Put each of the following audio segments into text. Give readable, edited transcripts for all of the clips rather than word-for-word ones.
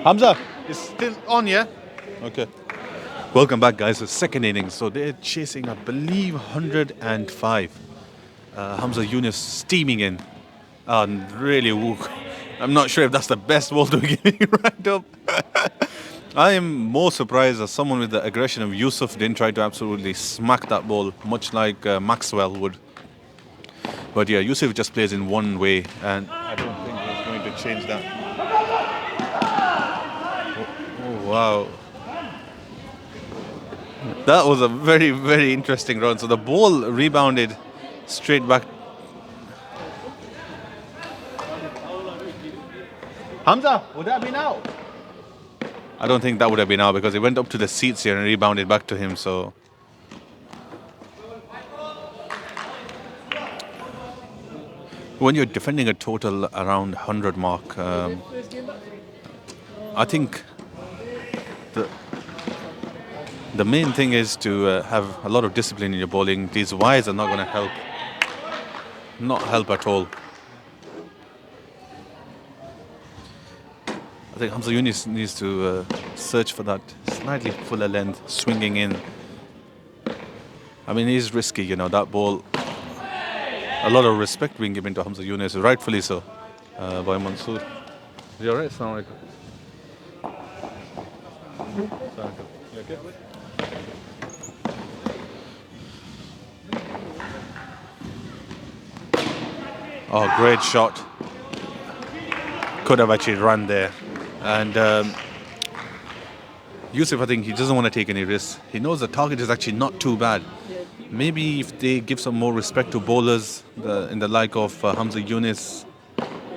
Hamza, it's still on, yeah? Okay. Welcome back, guys. The second innings. So they're chasing, I believe, 105. Hamza Yunus steaming in. And really, I'm not sure if that's the best ball to be giving right up. I am more surprised as someone with the aggression of Yusuf didn't try to absolutely smack that ball, much like Maxwell would. But yeah, Yusuf just plays in one way, and I don't think he's going to change that. Oh, wow. That was a very, very interesting run. So the ball rebounded straight back. Hamza, would that be now? I don't think that would have been out because it went up to the seats here and rebounded back to him. So when you're defending a total around 100 mark, I think the main thing is to have a lot of discipline in your bowling. These wides are not going to help. Not help at all. I think Hamza Yunus needs to search for that slightly fuller length, swinging in. I mean, he's risky, you know, that ball. A lot of respect being given to Hamza Yunus, rightfully so, by Mansoor. You alright? Assalamu alaikum. You okay? Oh, great shot. Could have actually run there. And Yusuf, I think he doesn't want to take any risks. He knows the target is actually not too bad. Maybe if they give some more respect to bowlers in the like of Hamza Yunus,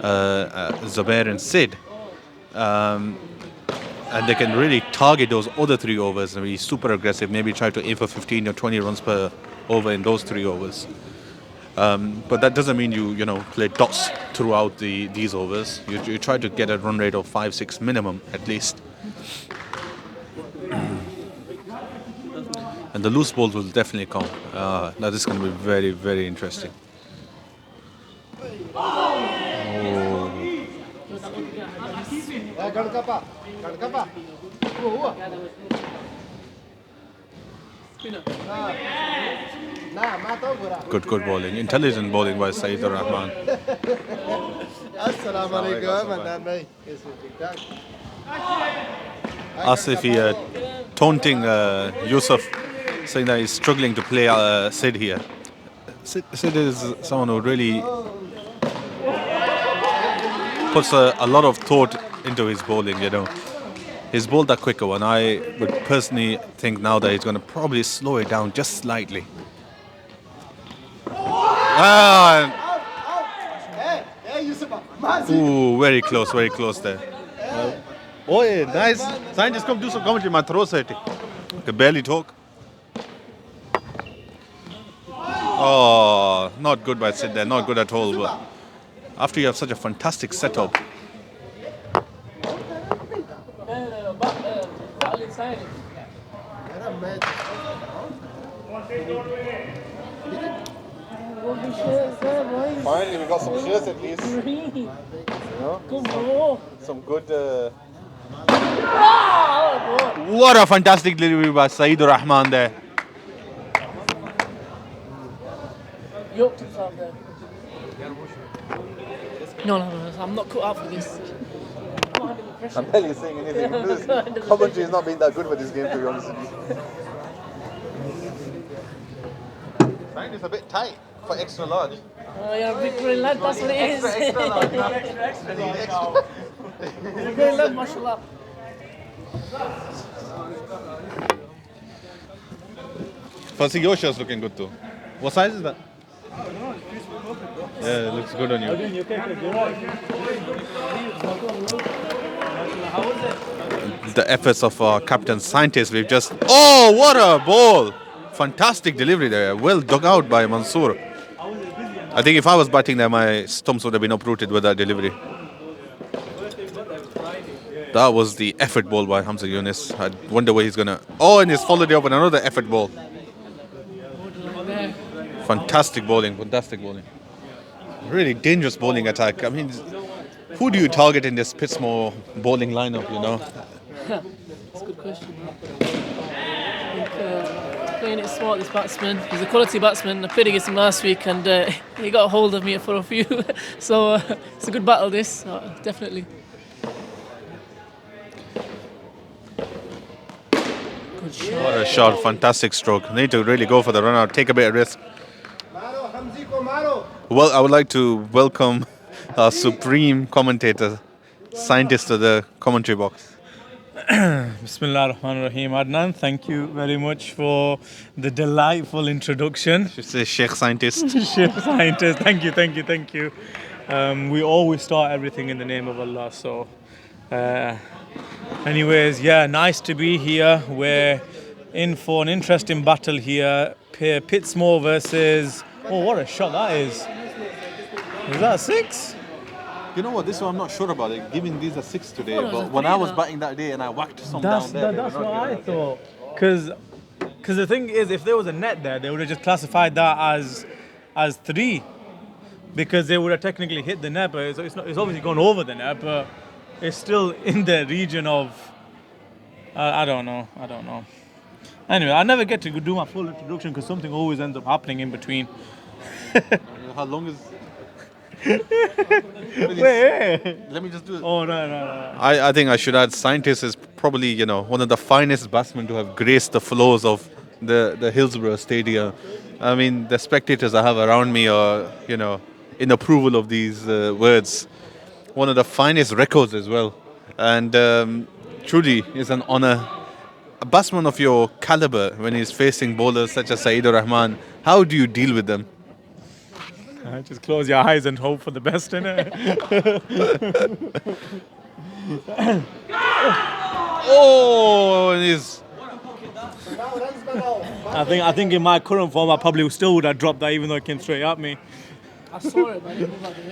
Zubair and Sid, and they can really target those other 3 overs and be super aggressive, maybe try to aim for 15 or 20 runs per over in those 3 overs. But that doesn't mean you play dots throughout these overs. You try to get a run rate of 5-6 minimum at least. And the loose balls will definitely come. Now this is going to be very, very interesting. Good bowling. Intelligent bowling by Saeed Rahman. Asif taunting Yusuf, saying that he's struggling to play Sid here. Sid is someone who really puts a lot of thought into his bowling, you know. He's bowled that quicker one. I would personally think now that he's going to probably slow it down just slightly. Ooh, very close there. Oh, yeah, nice. Sign, just come do some commentary, man. Throw it. I can barely talk. Oh, not good by Sid there. Not good at all. But after you have such a fantastic setup. Finally, we got some shirts at least. You know? Some good. What a fantastic delivery by Saeed Rahman there. Yoked himself there. No, I'm not cut out for this. I'm barely saying anything. Commentary has not been that good for this game, to be honest with you. Sign is a bit tight for extra large. Oh, you're a big green lad, that's what it is. Extra large. Extra. You're a green lad, mashallah. Firstly, your shirt's looking good too. What size is that? Yeah, it looks good on you. The efforts of our captain scientist, we've just... Oh, what a ball! Fantastic delivery there. Well dug out by Mansoor. I think if I was batting there, my stumps would have been uprooted with that delivery. That was the effort ball by Hamza Yunus. I wonder where he's going to... Oh, and he's followed it up with another effort ball. Fantastic bowling. Really dangerous bowling attack. I mean, Who do you target in this Pitsmoor bowling lineup, you know? That's a good question. I think playing it smart, this batsman. He's a quality batsman. I played against him last week and he got a hold of me for a few. So it's a good battle, this, definitely. Good shot. What a shot, fantastic stroke. Need to really go for the run out, take a bit of risk. Well, I would like to welcome our supreme commentator, scientist to the commentary box. Bismillah ar-Rahman ar-Rahim. Adnan, thank you very much for the delightful introduction. Should say Sheikh Scientist. Sheikh Scientist, thank you. We always start everything in the name of Allah. So, anyways, yeah, nice to be here. We're in for an interesting battle here. Pitsmoor versus... Oh, what a shot that is. Is that a 6? You know what, this one I'm not sure about it, giving these a 6 today, Oh, no, but it's a when I three was now. batting that day and I whacked some That's down there. that's what I thought. Because the thing is, if there was a net there, they would have just classified that as 3, because they would have technically hit the net, but it's obviously gone over the net, but it's still in the region of I don't know. Anyway, I never get to do my full introduction because something always ends up happening in between. How long is... Wait. Let me just do it. Oh no. I think I should add, Scientist is probably, you know, one of the finest batsmen to have graced the floors of the Hillsborough Stadium. I mean, the spectators I have around me are, you know, in approval of these words. One of the finest records as well. And truly is an honour. A batsman of your caliber, when he's facing bowlers such as Saeed Rahman, how do you deal with them? Just close your eyes and hope for the best, innit? Oh, and he's... I think in my current form, I probably still would have dropped that, even though it came straight at me. I saw it, but I didn't move out the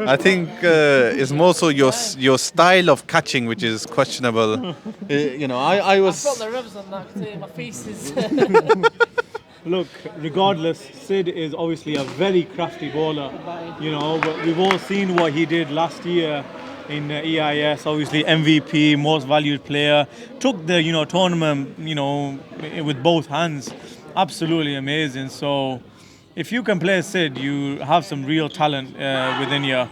way. I think it's more so your style of catching which is questionable. You know, I I was... felt the revs on that. I can tell you, my face is... Look, regardless, Sid is obviously a very crafty bowler, you know, but we've all seen what he did last year in EIS, obviously MVP, most valued player, took the, you know, tournament, you know, with both hands, absolutely amazing. So if you can play Sid, you have some real talent within you.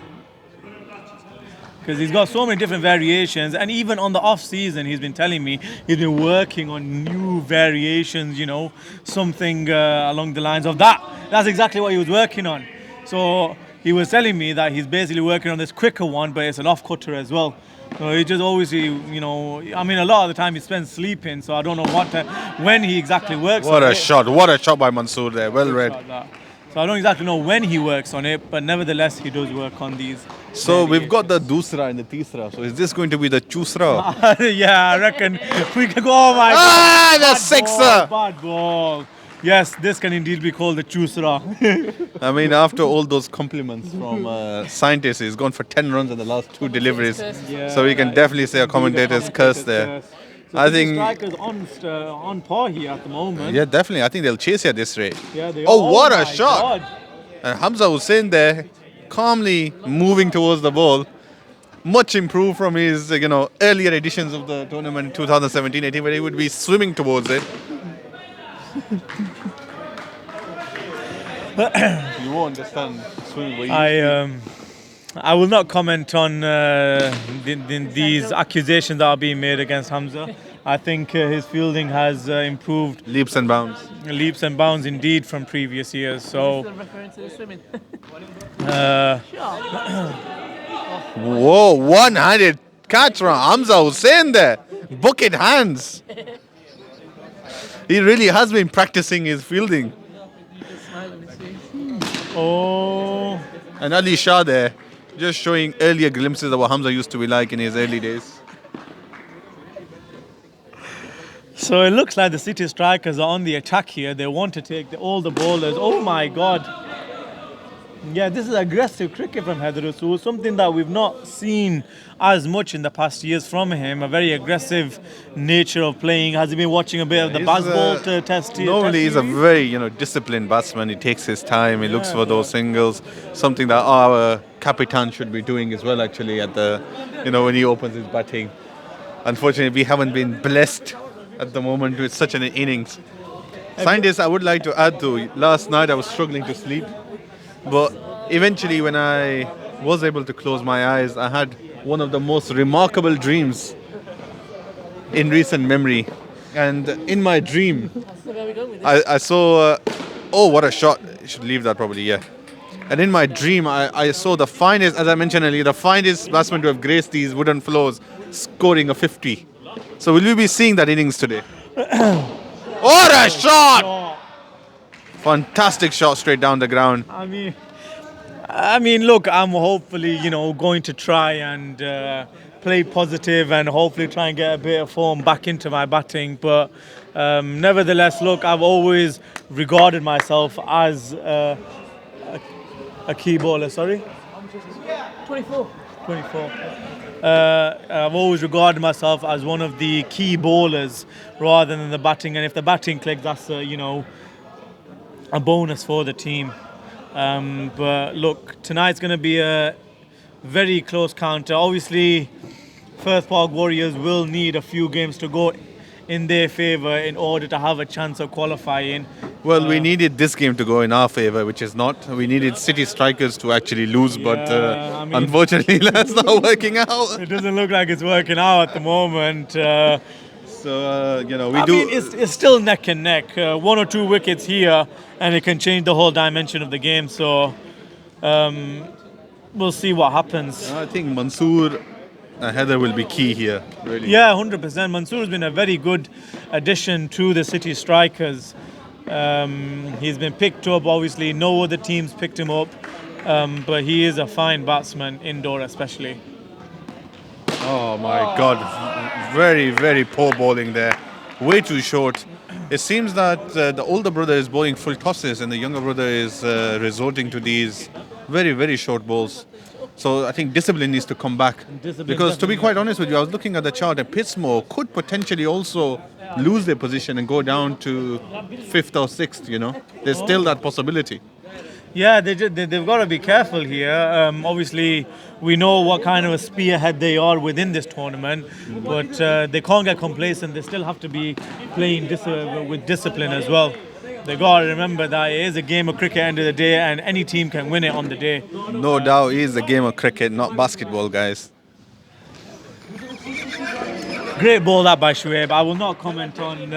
Because he's got so many different variations, and even on the off season, he's been telling me he's been working on new variations, you know, something along the lines of that. That's exactly what he was working on. So he was telling me that he's basically working on this quicker one, but it's an off cutter as well. So he just obviously, you know, I mean, a lot of the time he spends sleeping, so I don't know when he exactly works What on a it. shot by Mansoor there, well read. Like that. So I don't exactly know when he works on it, but nevertheless, he does work on these. So we've got the Dusra and the Tisra, so is this going to be the Chusra? Yeah, I reckon we can go. Oh my Ah, God. the Bad sixer! Ball, bad ball. Yes, this can indeed be called the chusra. I mean, after all those compliments from Scientist, he's gone for 10 runs in the last 2 deliveries. So we can definitely say a commentator's curse there. So I the think... strikers on par here at the moment. Yeah, definitely. I think they'll chase you at this rate. Yeah, they Oh, are. what a my shot! God. And Hamza Hussain there, calmly moving towards the ball. Much improved from his, you know, earlier editions of the tournament 2017-18, where he would be swimming towards it. You won't understand swimming. I will not comment on these accusations that are being made against Hamza. I think his fielding has improved Leaps and bounds. leaps and bounds indeed from previous years. So, Still referring to the swimming. Whoa, one-handed catch from Hamza Hussain there. Bucket hands. He really has been practicing his fielding. Smile on his face. oh, And Ali Shah there, just showing earlier glimpses of what Hamza used to be like in his early days. so it looks like the City strikers are on the attack here. They want to take all the bowlers. Oh my God. Yeah, this is aggressive cricket from Haider Rasool, something that we've not seen as much in the past years from him. A very aggressive nature of playing. Has he been watching a bit of the He's, baseball test here? Normally, he's a very disciplined batsman. He takes his time. He looks for those singles. Something that our Capitan should be doing as well. Actually, at the when he opens his batting. Unfortunately, we haven't been blessed at the moment with such an innings. Scientists, I would like to add to last night I was struggling to sleep, but eventually when I was able to close my eyes, I had one of the most remarkable dreams in recent memory. And in my dream, I saw, oh, what a shot. I should leave that probably, yeah. And in my dream, I saw the finest, as I mentioned earlier, the finest batsman to have graced these wooden floors, scoring a 50. So will we be seeing that innings today? What a shot! Fantastic shot straight down the ground. I mean, look, I'm hopefully, going to try and play positive and hopefully try and get a bit of form back into my batting. But nevertheless, look, I've always regarded myself as a key bowler. Sorry? 24. 24. I've always regarded myself as one of the key bowlers rather than the batting. And if the batting clicks, that's a bonus for the team. But look, tonight's going to be a very close counter. Obviously, First Park Warriors will need a few games to go in their favour in order to have a chance of qualifying. Well, we needed this game to go in our favour, which is not. We needed City Strikers to actually lose, but unfortunately, that's not working out. It doesn't look like it's working out at the moment. It's still neck and neck. One or two wickets here, and it can change the whole dimension of the game. So we'll see what happens. I think Mansoor and Heather will be key here, really. Yeah, 100%. Mansoor has been a very good addition to the City Strikers. He's been picked up, obviously. No other teams picked him up, but he is a fine batsman, indoor especially. Oh my God, very, very poor bowling there. Way too short. It seems that the older brother is bowling full tosses and the younger brother is resorting to these very, very short balls. So I think discipline needs to come back. Because to be quite honest with you, I was looking at the chart and Pitsmoor could potentially also lose their position and go down to 5th or 6th, There's still that possibility. Yeah, they've got to be careful here. Obviously, we know what kind of a spearhead they are within this tournament, but they can't get complacent. They still have to be playing with discipline as well. They got to remember that it is a game of cricket at the end of the day, and any team can win it on the day. No doubt, it is a game of cricket, not basketball, guys. Great ball that by Shoaib. I will not comment on...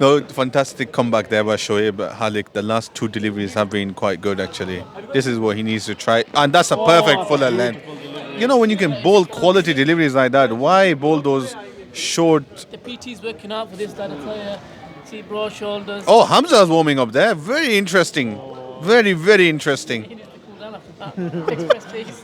No, fantastic comeback there by Shoaib Halik. The last two deliveries have been quite good, actually. This is what he needs to try. And that's a perfect fuller length. When you can bowl quality deliveries like that, why bowl those short... The PT's working out for this type of player. See, broad shoulders. Oh, Hamza's warming up there. Very interesting. Very, very interesting. He needs to cool down after that. Express pace.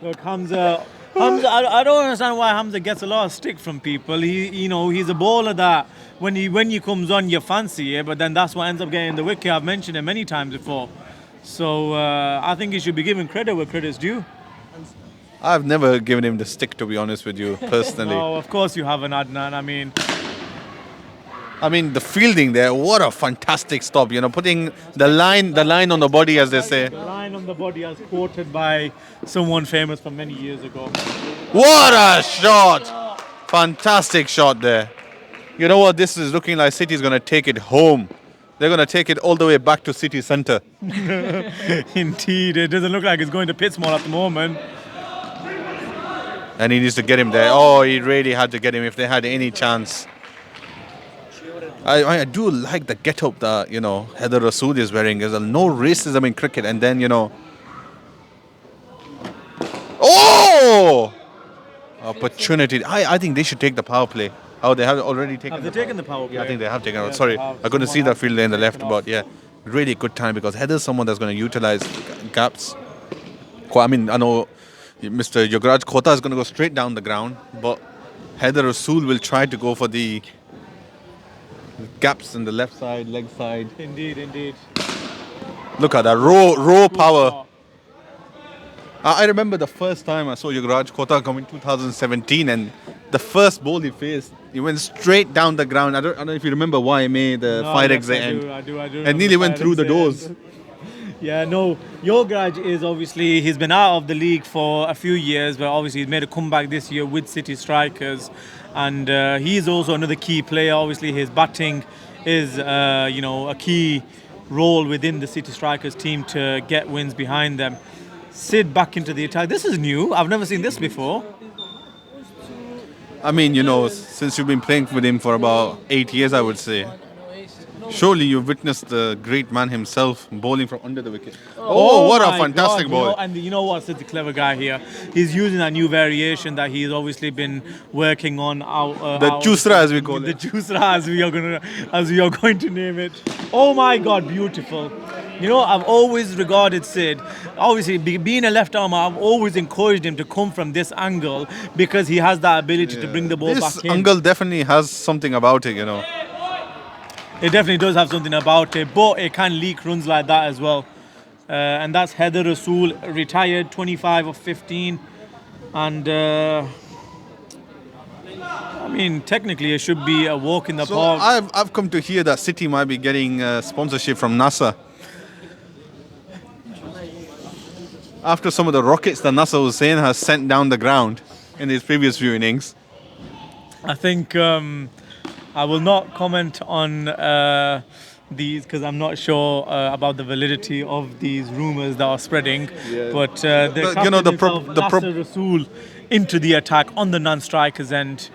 Look, Hamza, I don't understand why Hamza gets a lot of stick from people. He's a bowler that when he comes on, you fancy it, but then that's what ends up getting the wicket. I've mentioned it many times before. So I think he should be given credit where credit's due. I've never given him the stick, to be honest with you, personally. No, of course you haven't, Adnan. I mean, the fielding there, what a fantastic stop, putting the line on the body, as they say. The line on the body as quoted by someone famous from many years ago. What a shot! Fantastic shot there. You know what? This is looking like City's going to take it home. They're going to take it all the way back to City Centre. Indeed. It doesn't look like it's going to Pitsmoor at the moment. And he needs to get him there. Oh, he really had to get him if they had any chance. I do like the get-up that, Haider Rasool is wearing. There's no racism in cricket. And then, Oh! Opportunity. I think they should take the power play. Oh, they have already taken Have they taken the power play? Yeah, I think they have taken it. Sorry, I couldn't see that fielder in the left, but yeah, really good time because Heather's someone that's going to utilize gaps. I know Mr. Yogaraj Kota is going to go straight down the ground, but Haider Rasool will try to go for the Gaps in the left side, leg side. Indeed, indeed. Look at that raw power. I remember the first time I saw Yuvraj Kota come in 2017, and the first ball he faced, he went straight down the ground. I don't know if you remember YMA, the No, fire yes, exit I end, do. and remember nearly went fire through the exit doors. end. Yeah, no, Yograj is obviously, he's been out of the league for a few years, but obviously he's made a comeback this year with City Strikers, and he's also another key player. Obviously his batting is, a key role within the City Strikers team to get wins behind them. Sid back into the attack. This is new. I've never seen this before. I mean, since you've been playing with him for about 8 years, I would say. Surely you've witnessed the great man himself bowling from under the wicket. Oh, what a my fantastic God. ball. And you know what? Sid's a clever guy here. He's using that new variation that he's obviously been working on. The chusra, as we call the it. chusra, as we are going to name it. Oh my God, beautiful. I've always regarded Sid, obviously being a left armer, I've always encouraged him to come from this angle because he has that ability to bring the ball This back in. angle definitely has something about it, It definitely does have something about it, but it can leak runs like that as well. And that's Heather Rasool, retired, 25 of 15. And technically it should be a walk in the So park. I've come to hear that City might be getting sponsorship from NASA. After some of the rockets that Nasser Hussain has sent down the ground in his previous few innings. I think I will not comment on these because I'm not sure about the validity of these rumours that are spreading. Yeah. But the Nasser Rasool into the attack on the non-strikers end.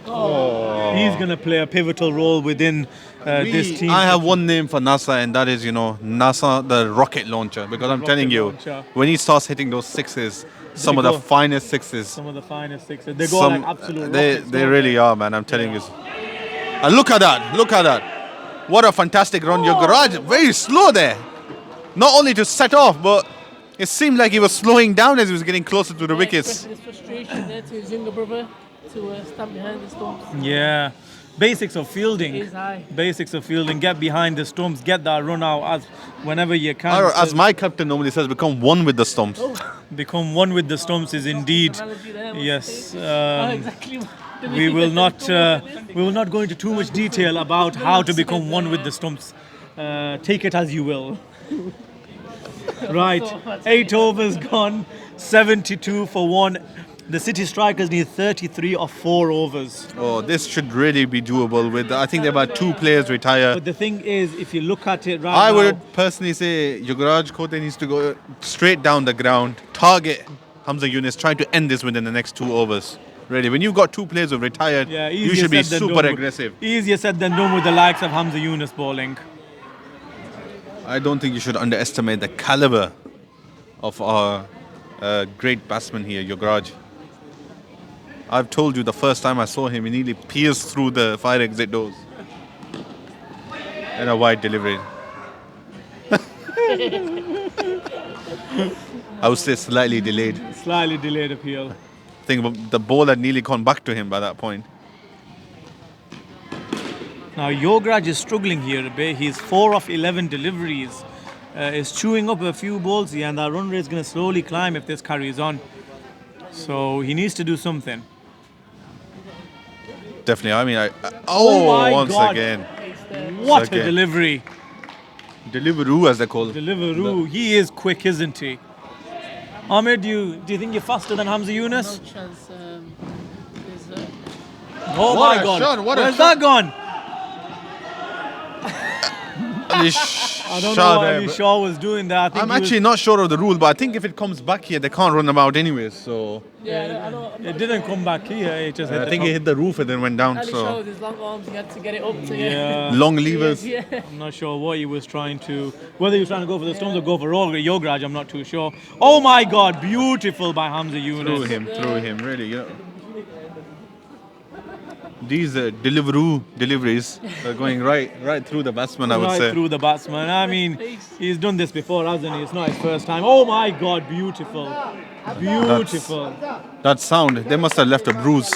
He's going to play a pivotal role within this team. I have one name for NASA, and that is, NASA the rocket launcher. Because I'm telling you, launcher. when he starts hitting those sixes, some of the finest sixes. Some of the finest sixes. They go like absolute rockets. They really are, man. I'm telling you. And look at that. Look at that. What a fantastic run. Your garage, very slow there. Not only to set off, but it seemed like he was slowing down as he was getting closer to the wickets. His frustration there to his younger brother to stand behind the stumps. Yeah. Basics of fielding. Is high. Basics of fielding. Get behind the stumps. Get that run out whenever you can. Or, as my captain normally says, become one with the stumps. Become one with the stumps is indeed. Yes. Exactly. We will not go into too much detail about how to become one with the stumps. Take it as you will. Right. 8 overs gone. 72 for 1. The City Strikers need 33 of 4 overs. Oh, this should really be doable with, I think there are about 2 players retired. But the thing is, if you look at it I now, would personally say Yuvraj Kota needs to go straight down the ground, target Hamza Yunus, try to end this within the next 2 overs. Really, when you've got 2 players who've retired, you easier should be said than super done. aggressive. Easier said than done with the likes of Hamza Yunus bowling. I don't think you should underestimate the caliber of our great batsman here, Yuvraj. I've told you the first time I saw him, he nearly pierced through the fire exit doors. And a wide delivery. I would say slightly delayed. Slightly delayed appeal. I think the ball had nearly gone back to him by that point. Now Yograj is struggling here a bit. He's 4 of 11 deliveries. Is chewing up a few balls here, and that run rate is going to slowly climb if this carries on. So he needs to do something. Definitely. I mean, Oh my once God. again. What Again. a delivery. Deliveroo, as they call it. Deliveroo. He is quick, isn't he? Ahmed, do you think you're faster than Hamza Yunus? No chance. Oh What my a God. shot, what a Where's shot. that gone? I I don't know what Ali Shaw was doing there. I think I'm he was- actually not sure of the rule, but I think if it comes back here, they can't run them out anyways. So Yeah, I know. It didn't come back here. It just hit I the think top. he hit the roof and then went down. Ali So showed his long arms. He had to get it up to Yeah. long levers. Yeah. I'm not sure what he was trying to, whether he was trying to go for the stones or go for Yograj, I'm not too sure. Oh my God, beautiful by Hamza Yunus. Through him, really. These Deliveroo deliveries are going right through the batsman, I would Right say. through the batsman. I mean, he's done this before, hasn't he? It's not his first time. Oh my God, beautiful. Beautiful. That sound, they must have left a bruise.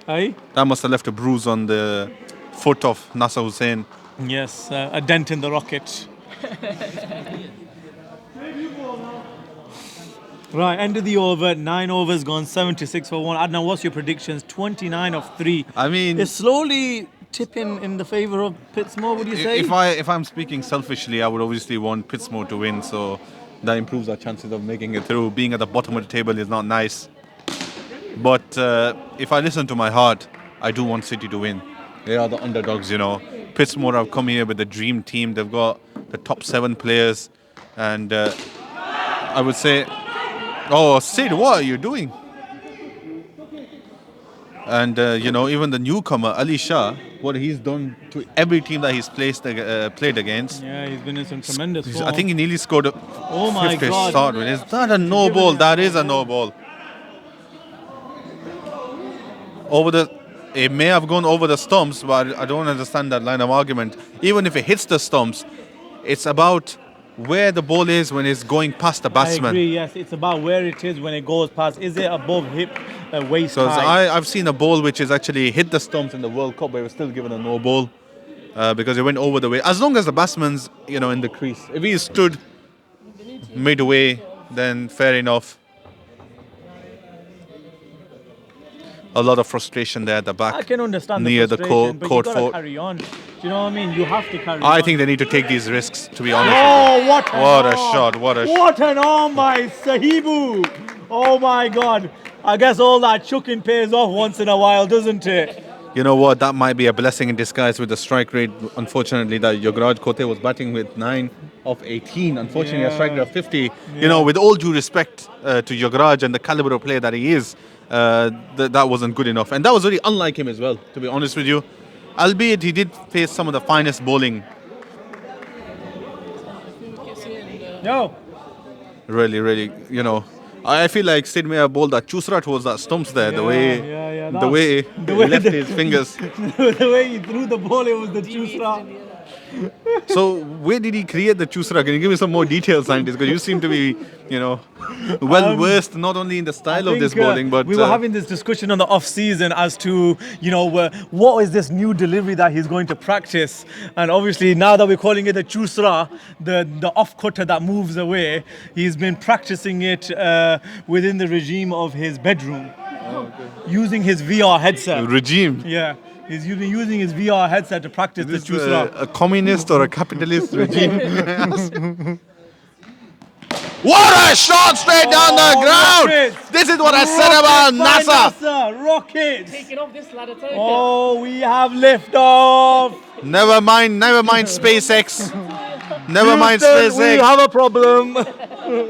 Hey? That must have left a bruise on the foot of Nasser Hussain. Yes, a dent in the rocket. Right, end of the over. 9 overs gone, 76 for 1. Adnan, what's your predictions? 29 of 3. I mean, It's slowly tipping in the favour of Pitsmoor, would you say? if I'm speaking selfishly, I would obviously want Pitsmoor to win, so that improves our chances of making it through. Being at the bottom of the table is not nice. But if I listen to my heart, I do want City to win. They are the underdogs, you know. Pitsmoor have come here with the dream team. They've got the top 7 players, and I would say, oh, Sid, what are you doing? And you know, even the newcomer Ali Shah, what he's done to every team that he's played against. Yeah, he's been in some tremendous form. I think he nearly scored a Oh my fifth God. start. Is that a no ball? That is a no ball. It may have gone over the stumps, but I don't understand that line of argument. Even if it hits the stumps, it's about where the ball is when it's going past the I batsman. agree, yes. It's about where it is when it goes past. Is it above hip, waist Because high? I've seen a ball which is actually hit the stumps in the World Cup, but it was still given a no ball because it went over the way. As long as the batsman's, you know, in the crease. If he stood midway, then fair enough. A lot of frustration there at the back. I can understand near the the frustration, but court you gotta fort. carry on. Do you know what I mean? You have to carry on. I think they need to take these risks, to be honest. Oh, with what you. an What a arm. shot! What a shot! What an arm by Sahibu! Oh my God! I guess all that chucking pays off once in a while, doesn't it? You know what? That might be a blessing in disguise with the strike rate. Unfortunately, that Yograj Kote was batting with 9 of 18. Unfortunately, a strike rate of 50. You know, with all due respect to Yograj and the caliber of player that he is, that wasn't good enough. And that was very unlike him as well, to be honest with you. Albeit he did face some of the finest bowling. No. Really, really, you know. I feel like Sid Meyer bowled that Chusra towards that stumps there. The way he left his fingers. The way he threw the ball, it was the Chusra. So where did he create the Chusra? Can you give me some more details, scientist? Because you seem to be, you know, well versed not only in the style of this bowling, but we were having this discussion on the off season as to, you know, what is this new delivery that he's going to practice. And obviously now that we're calling it the Chusra, the off cutter that moves away, he's been practicing it within the regime of his bedroom, using his VR headset. regime. Yeah. He's using his VR headset to practice the Is this Chusra. a communist or a capitalist regime? What a shot straight down the ground! rockets! This is what I said about NASA. Rockets! Taking off this ladder, take it. Oh, we have liftoff! Never mind SpaceX. Never mind Houston, we SpaceX. have a problem.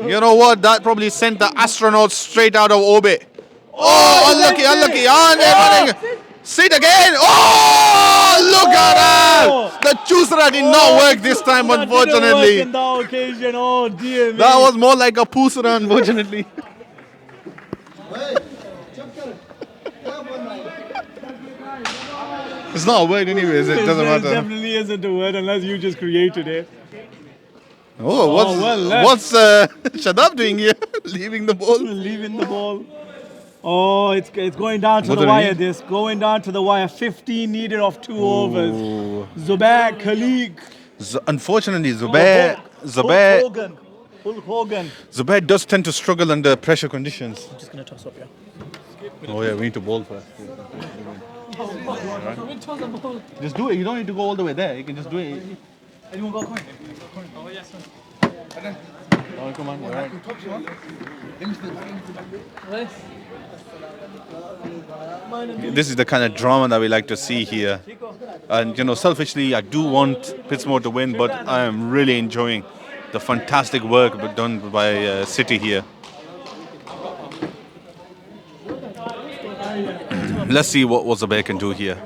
You know what? That probably sent the astronauts straight out of orbit. Oh, unlucky. On everything. Sit again. Oh, look at that. The Chusra did not work this time, That didn't work unfortunately. in that occasion. Oh dear me. That was more like a Pusra, unfortunately. It's not a word anyways, it doesn't It matter. definitely isn't a word unless you just created it. Oh, well left. what's Shadab doing here? Leaving the ball? Leaving the ball. Oh, it's going down to What the did he wire. need? This going down to the wire. 15 needed of 2 overs. Zubair Khalik. Unfortunately, Hulk Hogan. Zubair does tend to struggle under pressure conditions. Just gonna toss up, yeah. Oh yeah, we need to bowl first. Which one's the ball? Just do it. You don't need to go all the way there. You can just do it. Anyone got a coin? Oh, yes, sir. Oh, come on. All right. Nice. This is the kind of drama that we like to see here. And, you know, selfishly, I do want Pitsmoor to win, but I am really enjoying the fantastic work done by City here. Let's see what Zubair can do here.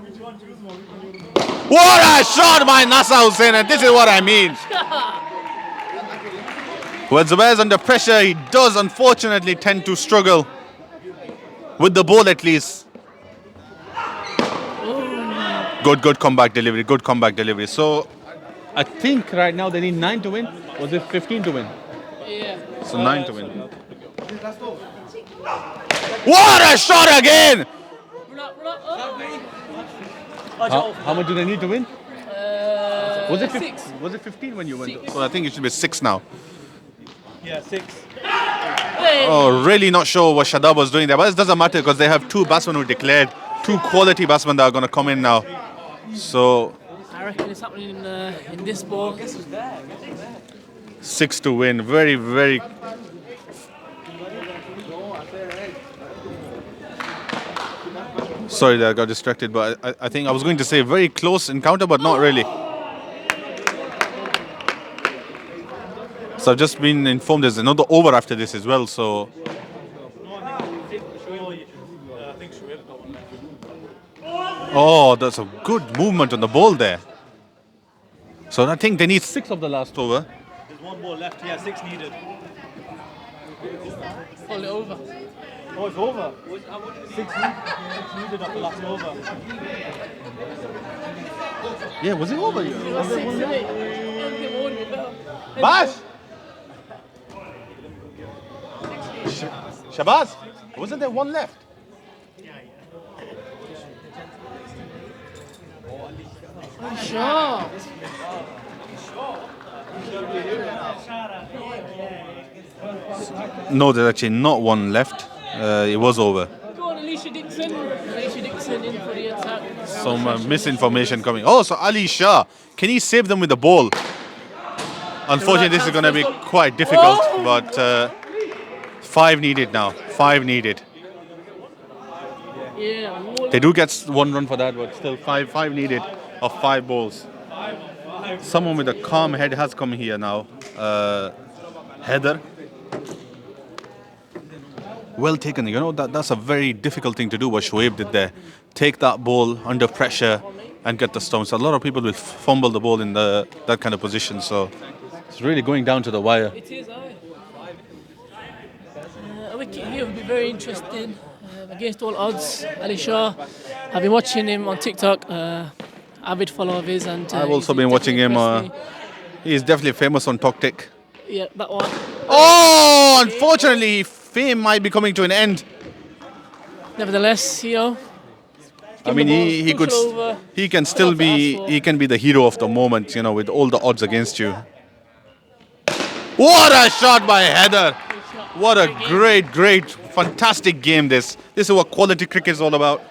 What a shot by Nasser Hussain, and this is what I mean. When Zubair is under pressure, he does unfortunately tend to struggle. With the ball at least. Good comeback delivery. So, I think right now they need 9 to win. Was it 15 to win? Yeah. So 9 to win. What a shot again! How much do they need to win? Was it 6. Was it 15 when you went? 6. So I think it should be 6 now. Yeah, 6. Oh, really not sure what Shadab was doing there, but it doesn't matter because they have 2 batsmen who declared, 2 quality batsmen that are going to come in now. So I reckon it's happening in this ball. 6 to win, very, very. Sorry that I got distracted, but I think I was going to say very close encounter, but not really. So I've just been informed there's another over after this as well, so. Oh, that's a good movement on the ball there. So I think they need 6 of the last over. There's 1 more left. Yeah, 6 needed. Pull it over. Oh, it's over. 6 needed of the last over. Yeah, was it over? It was 6, isn't it? Anything more would be better. Bash! Shabazz, wasn't there 1 left? Sure. No, there's actually not 1 left. It was over. Go on, Alicia Dixon. Alicia Dixon in for the attack. Some misinformation coming. Oh, so Ali Shah. Can he save them with the ball? Unfortunately, this is going to be quite difficult, but 5 needed now. 5 needed. Yeah. They do get 1 run for that, but still 5 needed of 5 balls. Someone with a calm head has come here now. Heather. Well taken. You know, that's a very difficult thing to do what Shoaib did there. Take that ball under pressure and get the stumps. A lot of people will fumble the ball in that kind of position. So it's really going down to the wire. It is, aye. A wicket here would be very interesting. Against all odds, Ali Shah. I've been watching him on TikTok. Avid follower of his, and I've also been watching him. He's definitely famous on Toktik. Yeah, that one. Oh, unfortunately, fame might be coming to an end. Nevertheless, you know. I mean, he can still be the hero of the moment, you know, with all the odds against you. What a shot by Heather! What a great, fantastic game this. This is what quality cricket is all about.